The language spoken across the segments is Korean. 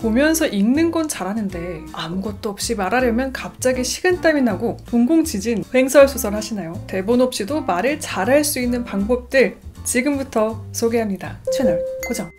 보면서 읽는 건 잘하는데 아무것도 없이 말하려면 갑자기 식은땀이 나고 동공지진 횡설수설 하시나요? 대본 없이도 말을 잘할 수 있는 방법들 지금부터 소개합니다. 채널 고정!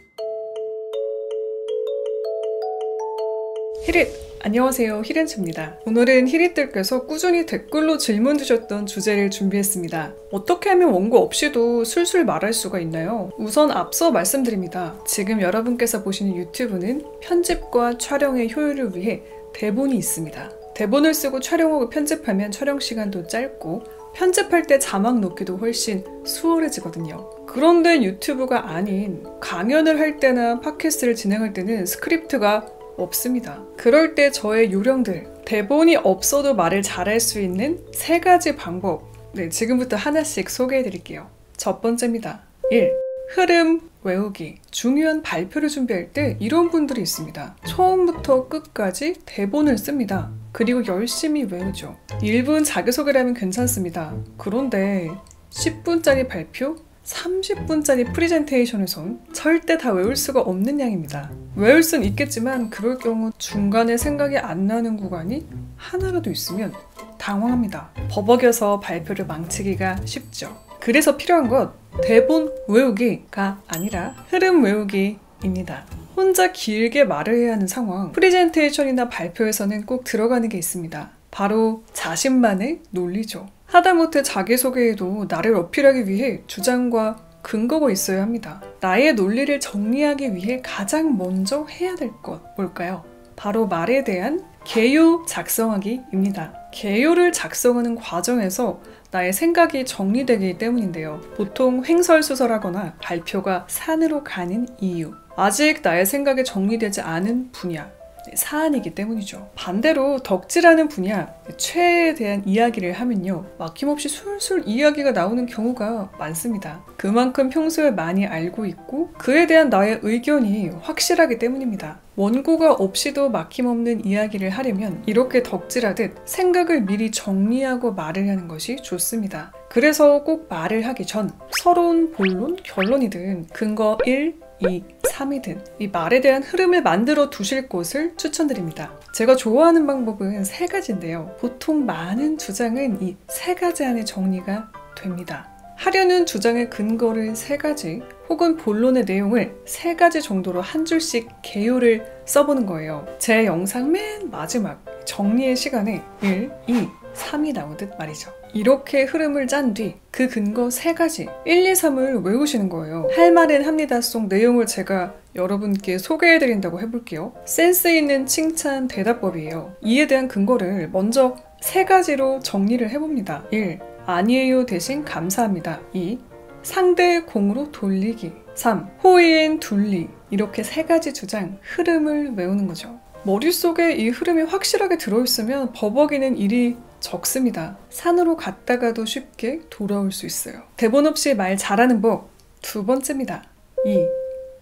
히릿! 안녕하세요, 히렌츠입니다. 오늘은 히릿들께서 꾸준히 댓글로 질문 주셨던 주제를 준비했습니다. 어떻게 하면 원고 없이도 술술 말할 수가 있나요? 우선 앞서 말씀드립니다. 지금 여러분께서 보시는 유튜브는 편집과 촬영의 효율을 위해 대본이 있습니다. 대본을 쓰고 촬영하고 편집하면 촬영 시간도 짧고 편집할 때 자막 넣기도 훨씬 수월해지거든요. 그런데 유튜브가 아닌 강연을 할 때나 팟캐스트를 진행할 때는 스크립트가 없습니다. 그럴 때 저의 요령들, 대본이 없어도 말을 잘할 수 있는 3가지 방법, 지금부터 하나씩 소개해 드릴게요. 첫 번째입니다. 1. 흐름 외우기. 중요한 발표를 준비할 때 이런 분들이 있습니다. 처음부터 끝까지 대본을 씁니다. 그리고 열심히 외우죠. 1분 자기소개라면 괜찮습니다. 그런데 10분짜리 발표, 30분짜리 프리젠테이션에선 절대 다 외울 수가 없는 양입니다. 외울 순 있겠지만 그럴 경우 중간에 생각이 안 나는 구간이 하나라도 있으면 당황합니다. 버벅여서 발표를 망치기가 쉽죠. 그래서 필요한 것, 대본 외우기가 아니라 흐름 외우기입니다. 혼자 길게 말을 해야 하는 상황, 프리젠테이션이나 발표에서는 꼭 들어가는 게 있습니다. 바로 자신만의 논리죠. 하다못해 자기소개에도 나를 어필하기 위해 주장과 근거가 있어야 합니다. 나의 논리를 정리하기 위해 가장 먼저 해야 될 것 뭘까요? 바로 말에 대한 개요 작성하기입니다. 개요를 작성하는 과정에서 나의 생각이 정리되기 때문인데요. 보통 횡설수설하거나 발표가 산으로 가는 이유, 아직 나의 생각이 정리되지 않은 분야, 사안이기 때문이죠. 반대로 덕질하는 분야, 최에 대한 이야기를 하면요, 막힘없이 술술 이야기가 나오는 경우가 많습니다. 그만큼 평소에 많이 알고 있고 그에 대한 나의 의견이 확실하기 때문입니다. 원고가 없이도 막힘없는 이야기를 하려면 이렇게 덕질하듯 생각을 미리 정리하고 말을 하는 것이 좋습니다. 그래서 꼭 말을 하기 전 서러운 본론, 결론이든 근거 1, 2, 3이든 이 말에 대한 흐름을 만들어 두실 것을 추천드립니다. 제가 좋아하는 방법은 3가지인데요. 보통 많은 주장은 이 3가지 안에 정리가 됩니다. 하려는 주장의 근거를 3가지 혹은 본론의 내용을 3가지 정도로 한 줄씩 개요를 써보는 거예요. 제 영상 맨 마지막 정리의 시간에 1, 2, 3이 나오듯 말이죠. 이렇게 흐름을 짠 뒤 그 근거 3가지 1, 2, 3을 외우시는 거예요. 할 말은 합니다 속 내용을 제가 여러분께 소개해드린다고 해볼게요. 센스 있는 칭찬 대답법이에요. 이에 대한 근거를 먼저 3가지로 정리를 해봅니다. 1. 아니에요 대신 감사합니다. 2. 상대의 공으로 돌리기. 3. 호의엔 둘리. 이렇게 3가지 주장, 흐름을 외우는 거죠. 머릿속에 이 흐름이 확실하게 들어있으면 버벅이는 일이 적습니다. 산으로 갔다가도 쉽게 돌아올 수 있어요. 대본 없이 말 잘하는 법 2번째입니다. 2.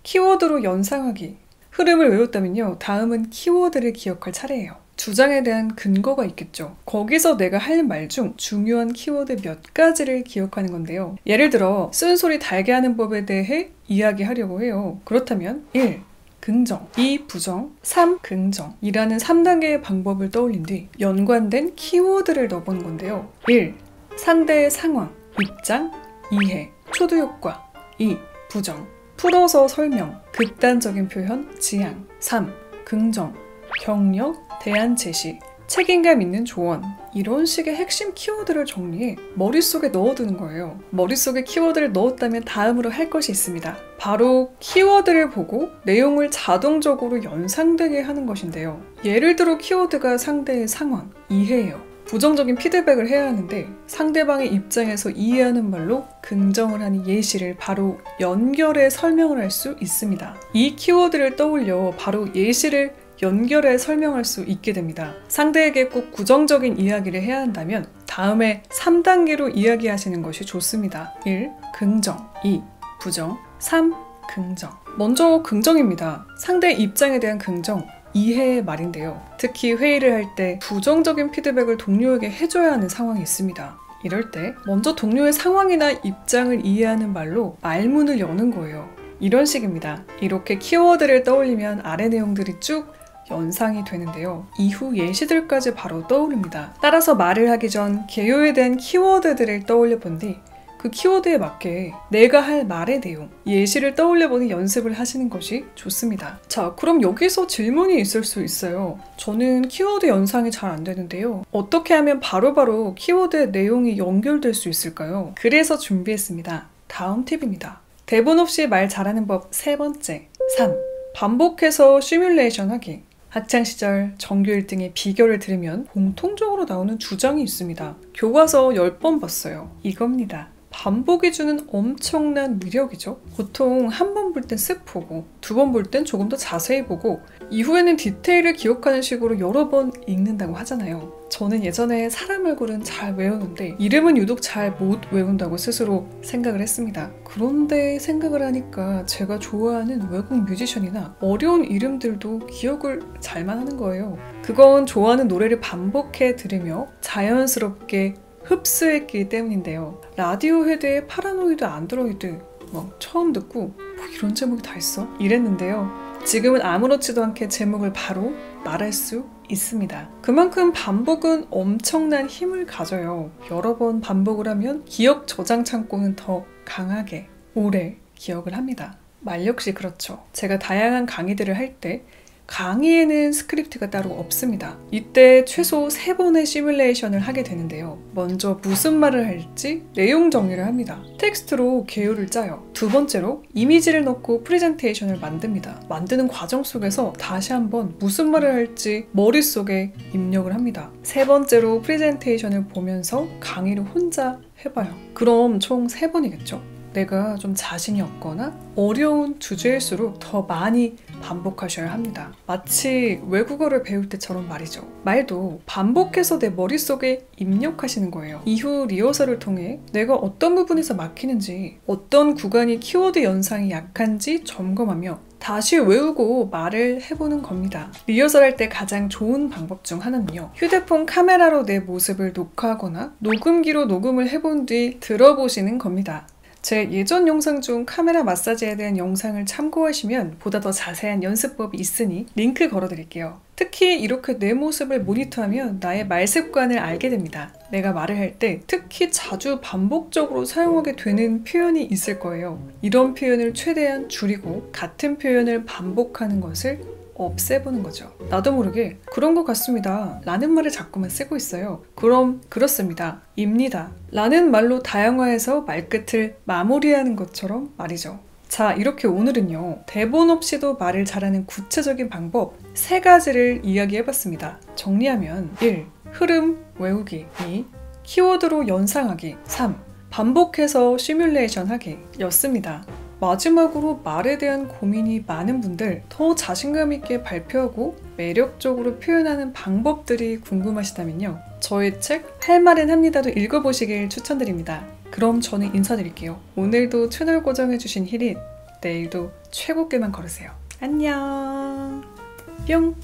키워드로 연상하기. 흐름을 외웠다면요, 다음은 키워드를 기억할 차례예요. 주장에 대한 근거가 있겠죠. 거기서 내가 할 말 중 중요한 키워드 몇 가지를 기억하는 건데요. 예를 들어 쓴소리 달게 하는 법에 대해 이야기하려고 해요. 그렇다면 1. 긍정, 2. 부정, 3. 긍정 이라는 3단계의 방법을 떠올린 뒤 연관된 키워드를 넣어보는 건데요. 1. 상대의 상황, 입장, 이해, 초두 효과. 2. 부정, 풀어서 설명, 극단적인 표현, 지향. 3. 긍정, 격려, 대안 제시, 책임감 있는 조언. 이런 식의 핵심 키워드를 정리해 머릿속에 넣어두는 거예요. 머릿속에 키워드를 넣었다면 다음으로 할 것이 있습니다. 바로 키워드를 보고 내용을 자동적으로 연상되게 하는 것인데요. 예를 들어 키워드가 상대의 상황, 이해예요. 부정적인 피드백을 해야 하는데 상대방의 입장에서 이해하는 말로 긍정을 하는 예시를 바로 연결해 설명을 할 수 있습니다. 이 키워드를 떠올려 바로 예시를 연결해 설명할 수 있게 됩니다. 상대에게 꼭 부정적인 이야기를 해야 한다면 다음에 3단계로 이야기하시는 것이 좋습니다. 1. 긍정, 2. 부정, 3. 긍정. 먼저 긍정입니다. 상대의 입장에 대한 긍정, 이해의 말인데요. 특히 회의를 할 때 부정적인 피드백을 동료에게 해줘야 하는 상황이 있습니다. 이럴 때 먼저 동료의 상황이나 입장을 이해하는 말로 말문을 여는 거예요. 이런 식입니다. 이렇게 키워드를 떠올리면 아래 내용들이 쭉 연상이 되는데요. 이후 예시들까지 바로 떠오릅니다. 따라서 말을 하기 전 개요에 대한 키워드들을 떠올려 본 뒤 그 키워드에 맞게 내가 할 말의 내용, 예시를 떠올려보는 연습을 하시는 것이 좋습니다. 자, 그럼 여기서 질문이 있을 수 있어요. 저는 키워드 연상이 잘 안 되는데요. 어떻게 하면 바로바로 키워드의 내용이 연결될 수 있을까요? 그래서 준비했습니다. 다음 팁입니다. 대본 없이 말 잘하는 법 세 번째. 3. 반복해서 시뮬레이션 하기. 학창시절 전교 1등의 비결을 들으면 공통적으로 나오는 주장이 있습니다. 교과서 10번 봤어요. 이겁니다. 반복이 주는 엄청난 위력이죠. 보통 한 번 볼 땐 쓱 보고 두 번 볼 땐 조금 더 자세히 보고 이후에는 디테일을 기억하는 식으로 여러 번 읽는다고 하잖아요. 저는 예전에 사람 얼굴은 잘 외우는데 이름은 유독 잘 못 외운다고 스스로 생각을 했습니다. 그런데 생각을 하니까 제가 좋아하는 외국 뮤지션이나 어려운 이름들도 기억을 잘만 하는 거예요. 그건 좋아하는 노래를 반복해 들으며 자연스럽게 흡수했기 때문인데요. 라디오 헤드의 파라노이드 안드로이드 처음 듣고 이런 제목이 다 있어? 이랬는데요. 지금은 아무렇지도 않게 제목을 바로 말할 수 있습니다. 그만큼 반복은 엄청난 힘을 가져요. 여러 번 반복을 하면 기억 저장 창고는 더 강하게 오래 기억을 합니다. 말 역시 그렇죠. 제가 다양한 강의들을 할 때 강의에는 스크립트가 따로 없습니다. 이때 최소 3번의 시뮬레이션을 하게 되는데요. 먼저 무슨 말을 할지 내용 정리를 합니다. 텍스트로 개요를 짜요. 두 번째로 이미지를 넣고 프레젠테이션을 만듭니다. 만드는 과정 속에서 다시 한번 무슨 말을 할지 머릿속에 입력을 합니다. 세 번째로 프레젠테이션을 보면서 강의를 혼자 해봐요. 그럼 총 3번이겠죠. 내가 좀 자신이 없거나 어려운 주제일수록 더 많이 반복하셔야 합니다. 마치 외국어를 배울 때처럼 말이죠. 말도 반복해서 내 머릿속에 입력하시는 거예요. 이후 리허설을 통해 내가 어떤 부분에서 막히는지, 어떤 구간이 키워드 연상이 약한지 점검하며 다시 외우고 말을 해보는 겁니다. 리허설할 때 가장 좋은 방법 중 하나는요. 휴대폰 카메라로 내 모습을 녹화하거나 녹음기로 녹음을 해본 뒤 들어보시는 겁니다. 제 예전 영상 중 카메라 마사지에 대한 영상을 참고하시면 보다 더 자세한 연습법이 있으니 링크 걸어드릴게요. 특히 이렇게 내 모습을 모니터하면 나의 말 습관을 알게 됩니다. 내가 말을 할 때 특히 자주 반복적으로 사용하게 되는 표현이 있을 거예요. 이런 표현을 최대한 줄이고 같은 표현을 반복하는 것을 없애보는 거죠. 나도 모르게 그런 것 같습니다 라는 말을 자꾸만 쓰고 있어요. 그럼 그렇습니다, 입니다 라는 말로 다양화해서 말끝을 마무리하는 것처럼 말이죠. 자, 이렇게 오늘은요, 대본 없이도 말을 잘하는 구체적인 방법 3가지를 이야기해봤습니다. 정리하면 1. 흐름 외우기. 2. 키워드로 연상하기. 3. 반복해서 시뮬레이션 하기 였습니다. 마지막으로 말에 대한 고민이 많은 분들, 더 자신감 있게 발표하고 매력적으로 표현하는 방법들이 궁금하시다면요, 저의 책 할 말은 합니다도 읽어보시길 추천드립니다. 그럼 저는 인사드릴게요. 오늘도 채널 고정해주신 히릿, 내일도 최고길만 걸으세요. 안녕. 뿅.